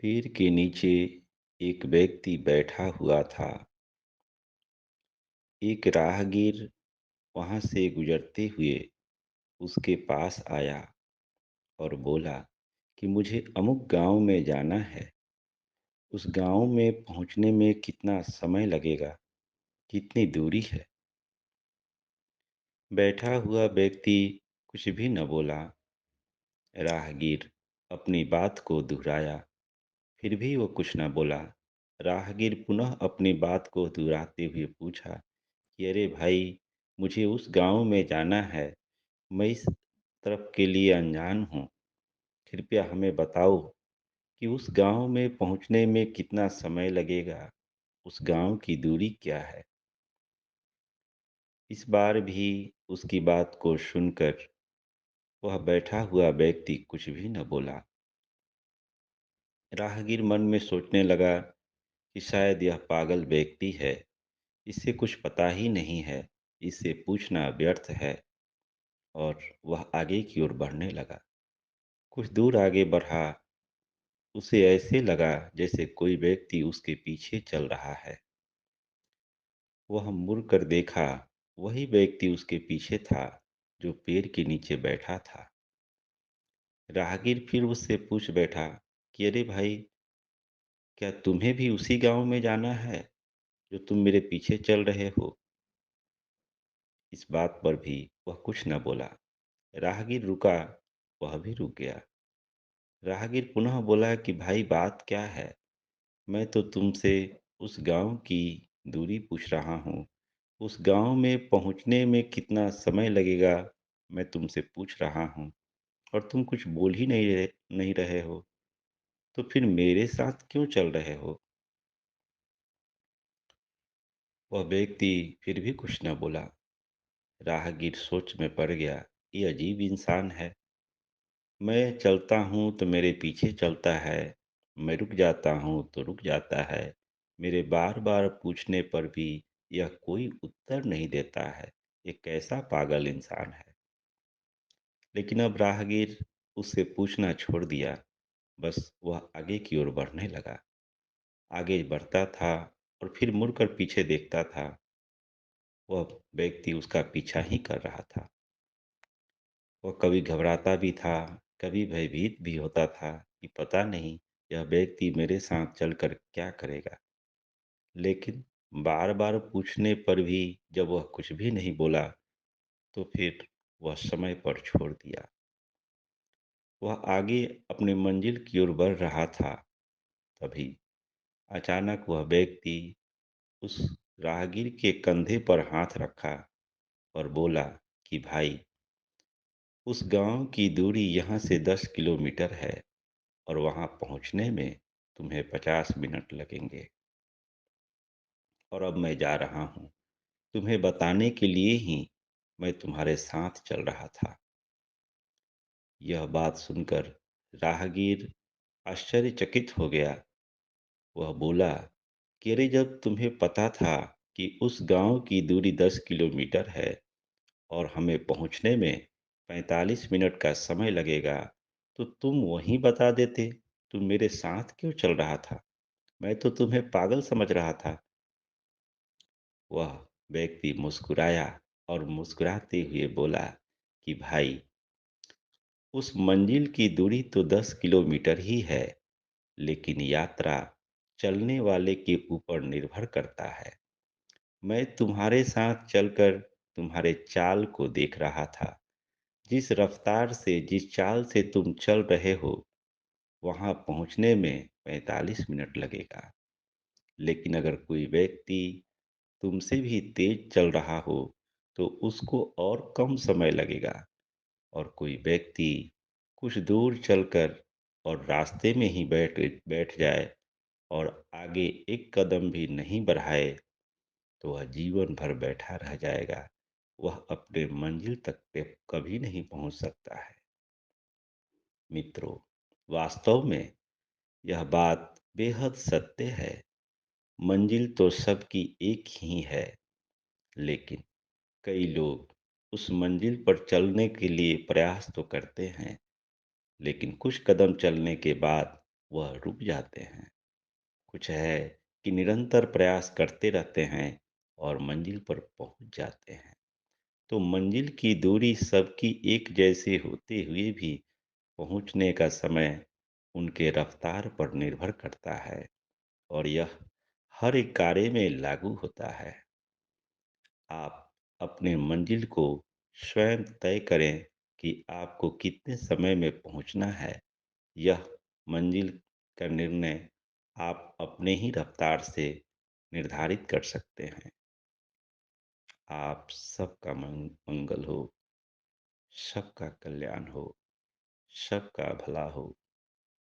पेड़ के नीचे एक व्यक्ति बैठा हुआ था। एक राहगीर वहां से गुजरते हुए उसके पास आया और बोला कि मुझे अमुक गांव में जाना है। उस गांव में पहुंचने में कितना समय लगेगा? कितनी दूरी है? बैठा हुआ व्यक्ति कुछ भी न बोला। राहगीर अपनी बात को दोहराया, फिर भी वो कुछ न बोला। राहगीर पुनः अपनी बात को दोहराते हुए पूछा कि अरे भाई, मुझे उस गांव में जाना है। मैं इस तरफ के लिए अनजान हूँ। कृपया हमें बताओ कि उस गांव में पहुंचने में कितना समय लगेगा। उस गांव की दूरी क्या है? इस बार भी उसकी बात को सुनकर वह बैठा हुआ व्यक्ति कुछ भी न बोला। राहगीर मन में सोचने लगा कि शायद यह पागल व्यक्ति है। इसे कुछ पता ही नहीं है। इससे पूछना व्यर्थ है। और वह आगे की ओर बढ़ने लगा। कुछ दूर आगे बढ़ा। उसे ऐसे लगा जैसे कोई व्यक्ति उसके पीछे चल रहा है। वह मुड़ कर देखा। वही व्यक्ति उसके पीछे था जो पेड़ के नीचे बैठा था। राहगीर फिर उससे पूछ बैठा कि अरे भाई, क्या तुम्हें भी उसी गांव में जाना है जो तुम मेरे पीछे चल रहे हो? इस बात पर भी वह कुछ न बोला। राहगीर रुका। वह भी रुक गया। राहगीर पुनः बोला कि भाई, बात क्या है? मैं तो तुमसे उस गांव की दूरी पूछ रहा हूँ। उस गांव में पहुंचने में कितना समय लगेगा, मैं तुमसे पूछ रहा हूँ। और तुम कुछ बोल ही नहीं रहे हो। तो फिर मेरे साथ क्यों चल रहे हो? वह व्यक्ति फिर भी कुछ न बोला। राहगीर सोच में पड़ गया। ये अजीब इंसान है। मैं चलता हूँ तो मेरे पीछे चलता है। मैं रुक जाता हूँ तो रुक जाता है। मेरे बार बार पूछने पर भी यह कोई उत्तर नहीं देता है। ये कैसा पागल इंसान है? लेकिन अब राहगीर उससे पूछना छोड़ दिया। बस वह आगे की ओर बढ़ने लगा। आगे बढ़ता था और फिर मुड़कर पीछे देखता था। वह व्यक्ति उसका पीछा ही कर रहा था। वह कभी घबराता भी था, कभी भयभीत भी होता था कि पता नहीं यह व्यक्ति मेरे साथ चलकर क्या करेगा। लेकिन बार बार पूछने पर भी जब वह कुछ भी नहीं बोला, तो फिर वह समय पर छोड़ दिया। वह आगे अपनी मंजिल की ओर बढ़ रहा था। तभी अचानक वह व्यक्ति उस राहगीर के कंधे पर हाथ रखा और बोला कि भाई, उस गांव की दूरी यहाँ से 10 किलोमीटर है और वहां पहुंचने में तुम्हें 50 मिनट लगेंगे। और अब मैं जा रहा हूं। तुम्हें बताने के लिए ही मैं तुम्हारे साथ चल रहा था। यह बात सुनकर राहगीर आश्चर्यचकित हो गया। वह बोला कि अरे, जब तुम्हें पता था कि उस गांव की दूरी 10 किलोमीटर है और हमें पहुंचने में 45 मिनट का समय लगेगा, तो तुम वहीं बता देते। तुम मेरे साथ क्यों चल रहा था? मैं तो तुम्हें पागल समझ रहा था। वह व्यक्ति मुस्कुराया और मुस्कुराते हुए बोला कि भाई, उस मंजिल की दूरी तो 10 किलोमीटर ही है, लेकिन यात्रा चलने वाले के ऊपर निर्भर करता है। मैं तुम्हारे साथ चलकर तुम्हारे चाल को देख रहा था। जिस रफ्तार से, जिस चाल से तुम चल रहे हो, वहां पहुंचने में 45 मिनट लगेगा। लेकिन अगर कोई व्यक्ति तुमसे भी तेज चल रहा हो, तो उसको और कम समय लगेगा। और कोई व्यक्ति कुछ दूर चलकर और रास्ते में ही बैठ बैठ जाए और आगे एक कदम भी नहीं बढ़ाए, तो वह जीवन भर बैठा रह जाएगा। वह अपने मंजिल तक पे कभी नहीं पहुंच सकता है। मित्रों, वास्तव में यह बात बेहद सत्य है। मंजिल तो सबकी एक ही है, लेकिन कई लोग उस मंजिल पर चलने के लिए प्रयास तो करते हैं, लेकिन कुछ कदम चलने के बाद वह रुक जाते हैं। कुछ है कि निरंतर प्रयास करते रहते हैं और मंजिल पर पहुंच जाते हैं। तो मंजिल की दूरी सबकी एक जैसी होते हुए भी पहुंचने का समय उनके रफ्तार पर निर्भर करता है, और यह हर एक कार्य में लागू होता है। आप अपने मंजिल को स्वयं तय करें कि आपको कितने समय में पहुंचना है। यह मंजिल का निर्णय आप अपने ही रफ्तार से निर्धारित कर सकते हैं। आप सबका मंगल हो, सबका कल्याण हो, सबका भला हो।